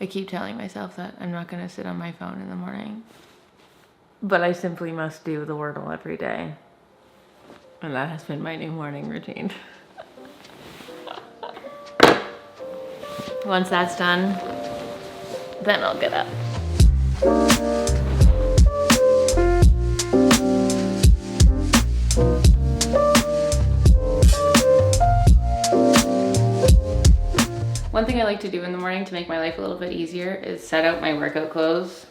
I keep telling myself that I'm not gonna sit on my phone in the morning. But I simply must do the Wordle every day. And that has been my new morning routine. Once that's done, then I'll get up. One thing I like to do in the morning to make my life a little bit easier is set out my workout clothes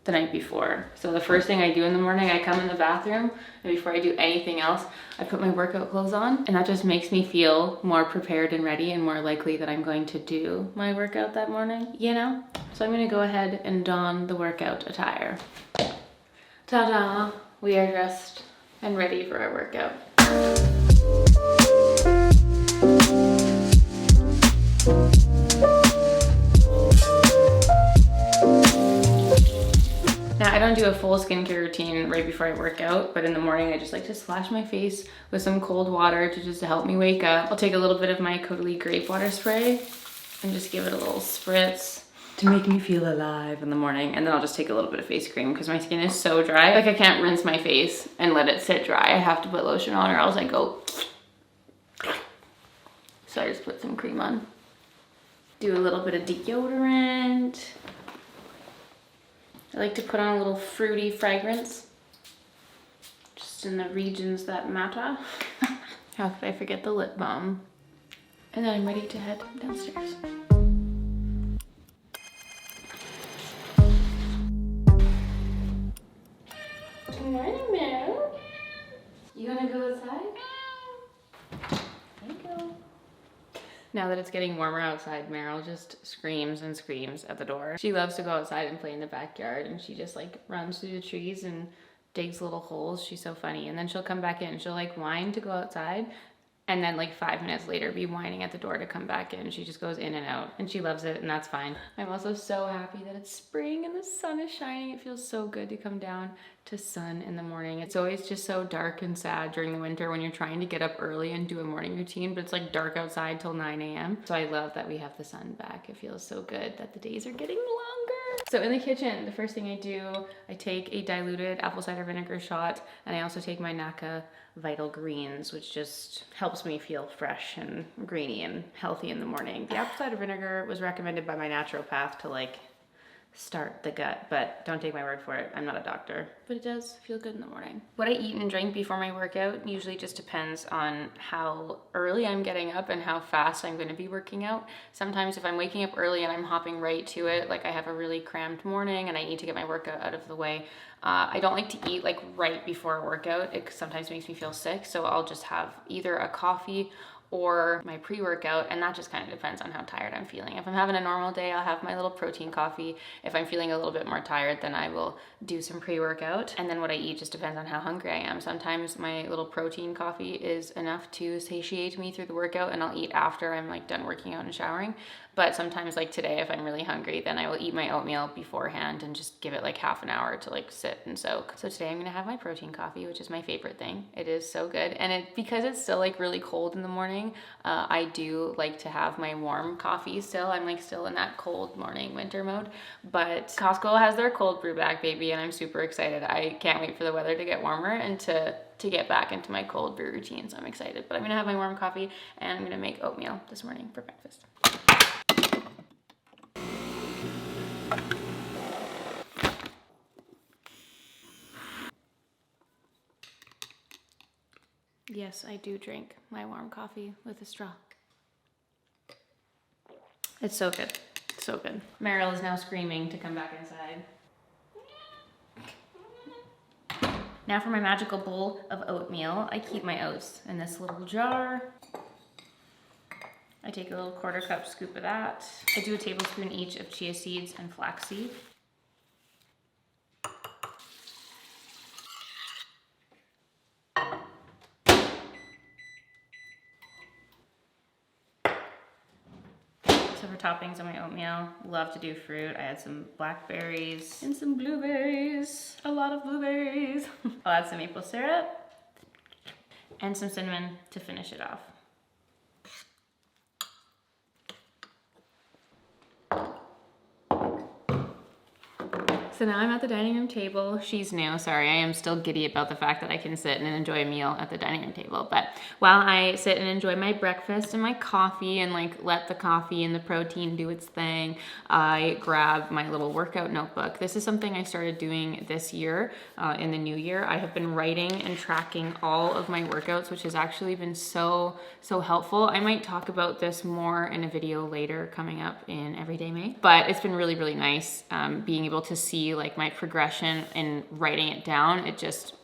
the night before. So the first thing I do in the morning, I come in the bathroom, and before I do anything else, I put my workout clothes on, and that just makes me feel more prepared and ready and more likely that I'm going to do my workout that morning, you know? So I'm gonna go ahead and don the workout attire. Ta-da! We are dressed and ready for our workout. Now, I don't do a full skincare routine right before I work out, but in the morning I just like to splash my face with some cold water to just help me wake up. I'll take a little bit of my Caudalie grape water spray and just give it a little spritz to make me feel alive in the morning. And then I'll just take a little bit of face cream because my skin is so dry. Like I can't rinse my face and let it sit dry. I have to put lotion on or else I go. So I just put some cream on. Do a little bit of deodorant. I like to put on a little fruity fragrance, just in the regions that matter. How could I forget the lip balm? And then I'm ready to head downstairs. Good morning, Meryl. You wanna go outside? There you go. Now that it's getting warmer outside, Meryl just screams and screams at the door. She loves to go outside and play in the backyard, and she just like runs through the trees and digs little holes. She's so funny. And then she'll come back in. She'll like whine to go outside, and then like 5 minutes later be whining at the door to come back in. She just goes in and out, and she loves it, and that's fine. I'm also so happy that it's spring and the sun is shining. It feels so good to come down to sun in the morning. It's always just so dark and sad during the winter when you're trying to get up early and do a morning routine, but it's like dark outside till 9 a.m. So I love that we have the sun back. It feels so good that the days are getting longer. So in the kitchen, the first thing I do, I take a diluted apple cider vinegar shot, and I also take my Naka Vital Greens, which just helps me feel fresh and greeny and healthy in the morning. The apple cider vinegar was recommended by my naturopath to like start the gut, but don't take my word for it. I'm not a doctor, but it does feel good in the morning. What I eat and drink before my workout usually just depends on how early I'm getting up and how fast I'm going to be working out. Sometimes if I'm waking up early and I'm hopping right to it, like I have a really crammed morning and I need to get my workout out of the way, I don't like to eat like right before a workout. It sometimes makes me feel sick, so I'll just have either a coffee or my pre-workout, and that just kind of depends on how tired I'm feeling. If I'm having a normal day, I'll have my little protein coffee. If I'm feeling a little bit more tired, then I will do some pre-workout. And then what I eat just depends on how hungry I am. Sometimes my little protein coffee is enough to satiate me through the workout, and I'll eat after I'm like done working out and showering. But sometimes like today, if I'm really hungry, then I will eat my oatmeal beforehand and just give it like half an hour to like sit and soak. So today I'm gonna have my protein coffee, which is my favorite thing. It is so good. And because it's still like really cold in the morning, I do like to have my warm coffee still. I'm like still in that cold morning winter mode, but Costco has their cold brew back, baby, and I'm super excited. I can't wait for the weather to get warmer and to get back into my cold brew routine. So I'm excited, but I'm gonna have my warm coffee and I'm gonna make oatmeal this morning for breakfast. Yes, I do drink my warm coffee with a straw. It's so good, so good. Meryl is now screaming to come back inside. Now for my magical bowl of oatmeal, I keep my oats in this little jar. I take a little 1/4 cup scoop of that. I do a tablespoon each of chia seeds and flaxseed. So for toppings on my oatmeal, love to do fruit. I add some blackberries and some blueberries. A lot of blueberries. I'll add some maple syrup and some cinnamon to finish it off. So now I'm at the dining room table. She's new, sorry, I am still giddy about the fact that I can sit and enjoy a meal at the dining room table. But while I sit and enjoy my breakfast and my coffee and like let the coffee and the protein do its thing, I grab my little workout notebook. This is something I started doing this year, in the new year. I have been writing and tracking all of my workouts, which has actually been so helpful. I might talk about this more in a video later coming up in Everyday May, but it's been really, really nice being able to see like my progression and writing it down. It just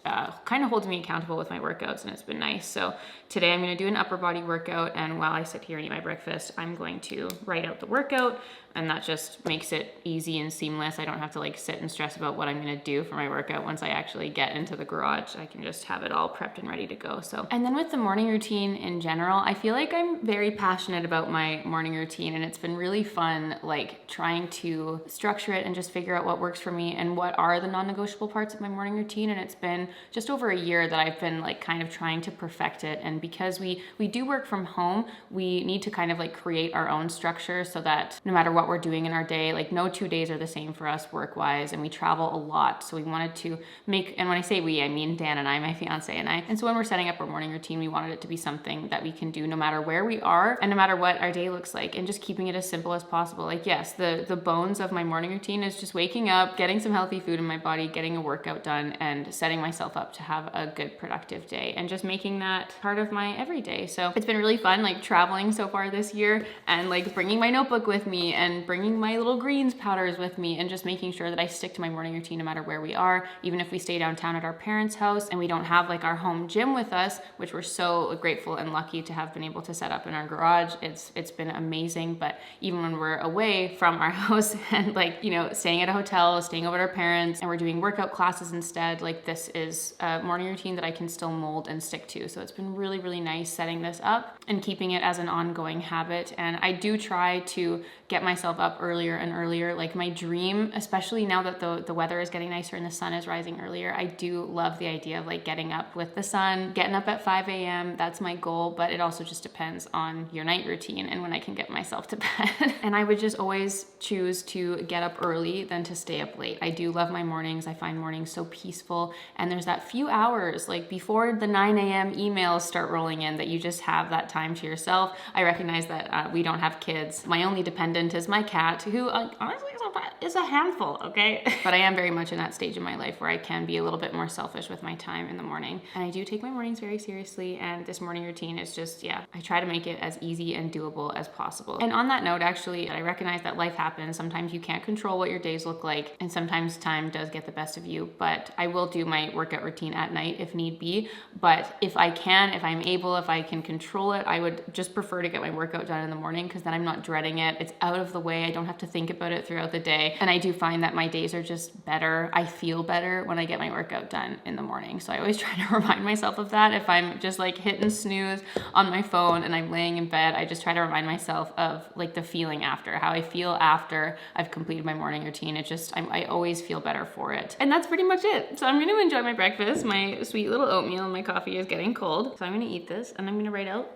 kind of holds me accountable with my workouts, and it's been nice. So today I'm going to do an upper body workout, and while I sit here and eat my breakfast, I'm going to write out the workout, and that just makes it easy and seamless. I don't have to like sit and stress about what I'm going to do for my workout. Once I actually get into the garage, I can just have it all prepped and ready to go. So, and then with the morning routine in general, I feel like I'm very passionate about my morning routine, and it's been really fun like trying to structure it and just figure out what works for me and what are the non-negotiable parts of my morning routine. And it's been just over a year that I've been like kind of trying to perfect it. And because we do work from home, we need to kind of like create our own structure so that no matter what we're doing in our day, like no 2 days are the same for us work-wise, and we travel a lot. So we wanted to make, and when I say we, I mean Dan and I, my fiance and I. And so when we're setting up our morning routine, we wanted it to be something that we can do no matter where we are and no matter what our day looks like, and just keeping it as simple as possible. Like yes, the bones of my morning routine is just waking up, getting some healthy food in my body, getting a workout done, and setting myself up to have a good productive day, and just making that part of my everyday. So it's been really fun like traveling so far this year, and like bringing my notebook with me and bringing my little greens powders with me, and just making sure that I stick to my morning routine no matter where we are. Even if we stay downtown at our parents' house and we don't have like our home gym with us, which we're so grateful and lucky to have been able to set up in our garage, it's been amazing. But even when we're away from our house and like, you know, staying at a hotel, staying over at our parents, and we're doing workout classes instead, like this is a morning routine that I can still mold and stick to. So it's been really, really nice setting this up and keeping it as an ongoing habit. And I do try to get myself up earlier and earlier. Like my dream, especially now that the weather is getting nicer and the sun is rising earlier, I do love the idea of like getting up with the sun, getting up at 5 a.m. That's my goal, but it also just depends on your night routine and when I can get myself to bed. And I would just always choose to get up early than to stay up late. I do love my mornings. I find mornings so peaceful, and there's that few hours like before the 9 a.m. emails start rolling in that you just have that time to yourself. I recognize that we don't have kids. My only dependent is my cat, who honestly is a handful, okay? But I am very much in that stage in my life where I can be a little bit more selfish with my time in the morning. And I do take my mornings very seriously, and this morning routine is just, yeah, I try to make it as easy and doable as possible. And on that note, actually, I recognize that life happens. Sometimes you can't control what your days look like, and sometimes time does get the best of you, but I will do my workout routine at night if need be. But if I can, if I'm able, if I can control it, I would just prefer to get my workout done in the morning, because then I'm not dreading it. It's out of the way. I don't have to think about it throughout the day. And I do find that my days are just better. I feel better when I get my workout done in the morning. So I always try to remind myself of that. If I'm just like hitting snooze on my phone and I'm laying in bed, I just try to remind myself of like the feeling after, how I feel after I've completed my morning routine. It just, I always feel better for it. And that's pretty much it. So I'm going to enjoy my breakfast. My sweet little oatmeal and my coffee is getting cold. So I'm going to eat this, and I'm going to write out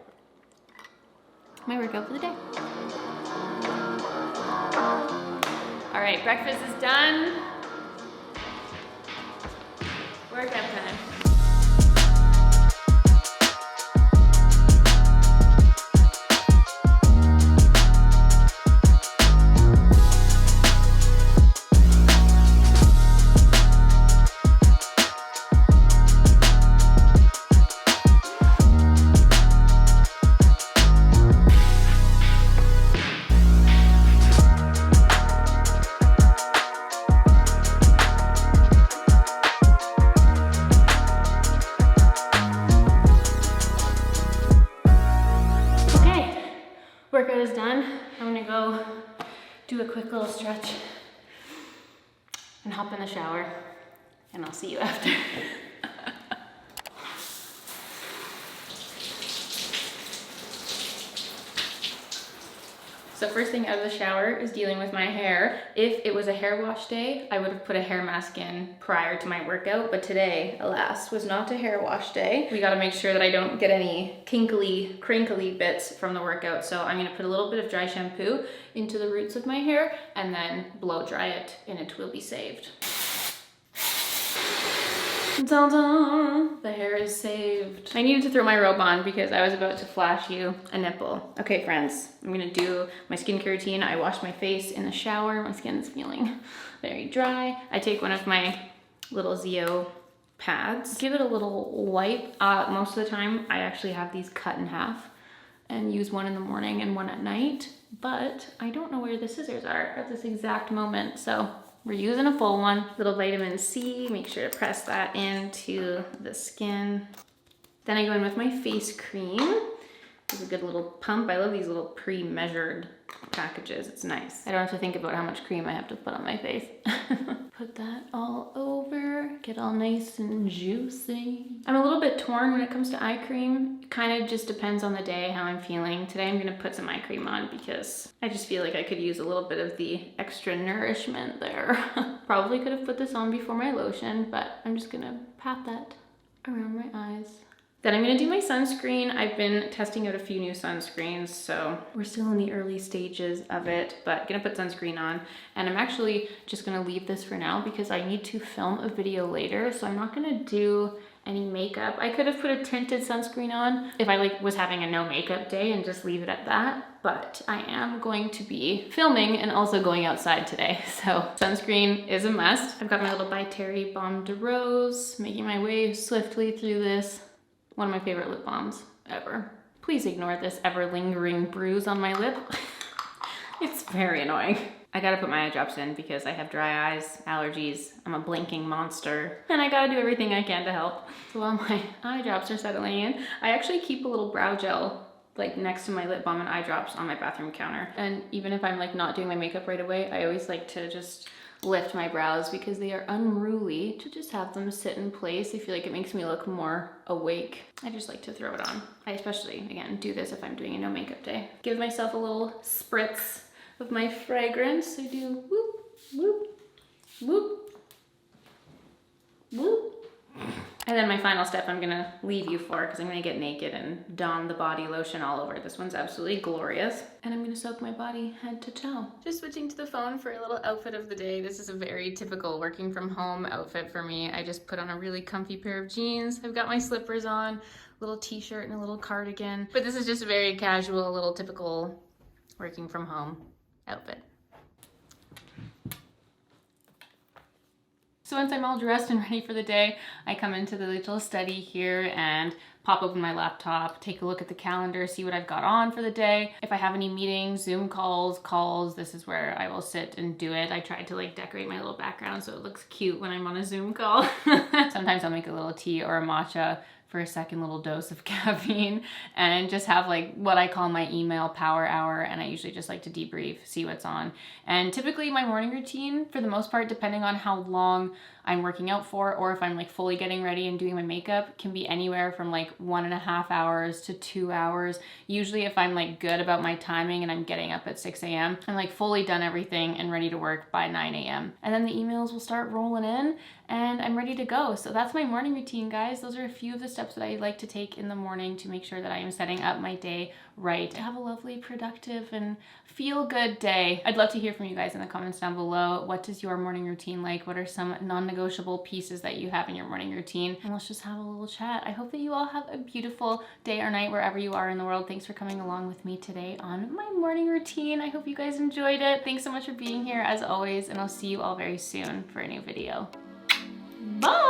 my workout for the day. All right, breakfast is done. Workout time. Workout is done. I'm gonna go do a quick little stretch and hop in the shower, and I'll see you after. So first thing out of the shower is dealing with my hair. If it was a hair wash day, I would have put a hair mask in prior to my workout, but today, alas, was not a hair wash day. We gotta make sure that I don't get any kinkly, crinkly bits from the workout. So I'm gonna put a little bit of dry shampoo into the roots of my hair and then blow dry it, and it will be saved. Dun-dun. The hair is saved. I needed to throw my robe on because I was about to flash you a nipple. Okay, friends, I'm gonna do my skincare routine. I washed my face in the shower. My skin's feeling very dry. I take one of my little Zio pads, give it a little wipe. Most of the time, I actually have these cut in half and use one in the morning and one at night, but I don't know where the scissors are at this exact moment, so we're using a full one. Little vitamin C, make sure to press that into the skin. Then I go in with my face cream. It's a good little pump. I love these little pre-measured packages. It's nice. I don't have to think about how much cream I have to put on my face. Put that all over, get all nice and juicy. I'm a little bit torn when it comes to eye cream. It kind of just depends on the day, how I'm feeling. Today I'm gonna put some eye cream on because I just feel like I could use a little bit of the extra nourishment there. Probably could have put this on before my lotion, but I'm just gonna pat that around my eyes. Then I'm gonna do my sunscreen. I've been testing out a few new sunscreens, so we're still in the early stages of it, but gonna put sunscreen on. And I'm actually just gonna leave this for now because I need to film a video later, so I'm not gonna do any makeup. I could have put a tinted sunscreen on if I was having a no makeup day and just leave it at that, but I am going to be filming and also going outside today, so sunscreen is a must. I've got my little By Terry Balm de Rose, making my way swiftly through this. One of my favorite lip balms ever. Please ignore this ever lingering bruise on my lip. It's very annoying. I gotta put my eye drops in because I have dry eyes, allergies, I'm a blinking monster, and I gotta do everything I can to help. So while my eye drops are settling in, I actually keep a little brow gel like next to my lip balm and eye drops on my bathroom counter. And even if I'm like not doing my makeup right away, I always like to just lift my brows because they are unruly. To just have them sit in place, I feel like it makes me look more awake. I just like to throw it on. I especially, again, do this if I'm doing a no makeup day. Give myself a little spritz of my fragrance. I do whoop, whoop, whoop, whoop. And then my final step I'm gonna leave you for because I'm gonna get naked and don the body lotion all over. This one's absolutely glorious. And I'm gonna soak my body head to toe. Just switching to the phone for a little outfit of the day. This is a very typical working from home outfit for me. I just put on a really comfy pair of jeans. I've got my slippers on, a little t-shirt and a little cardigan. But this is just a very casual, little typical working from home outfit. So once I'm all dressed and ready for the day, I come into the little study here and pop open my laptop, take a look at the calendar, see what I've got on for the day. If I have any meetings, Zoom calls, this is where I will sit and do it. I tried to like decorate my little background so it looks cute when I'm on a Zoom call. Sometimes I'll make a little tea or a matcha for a second little dose of caffeine and just have like what I call my email power hour, and I usually just like to debrief, see what's on. And typically my morning routine, for the most part, depending on how long I'm working out for or if I'm like fully getting ready and doing my makeup, can be anywhere from like 1.5 hours to 2 hours. Usually if I'm like good about my timing and I'm getting up at 6 a.m., I'm like fully done everything and ready to work by 9 a.m. And then the emails will start rolling in and I'm ready to go. So that's my morning routine, guys. Those are a few of the steps that I like to take in the morning to make sure that I am setting up my day right. Have a lovely, productive, and feel-good day. I'd love to hear from you guys in the comments down below. What does your morning routine like? What are some non-negotiable pieces that you have in your morning routine? And let's just have a little chat. I hope that you all have a beautiful day or night wherever you are in the world. Thanks for coming along with me today on my morning routine. I hope you guys enjoyed it. Thanks so much for being here as always, and I'll see you all very soon for a new video. Bye!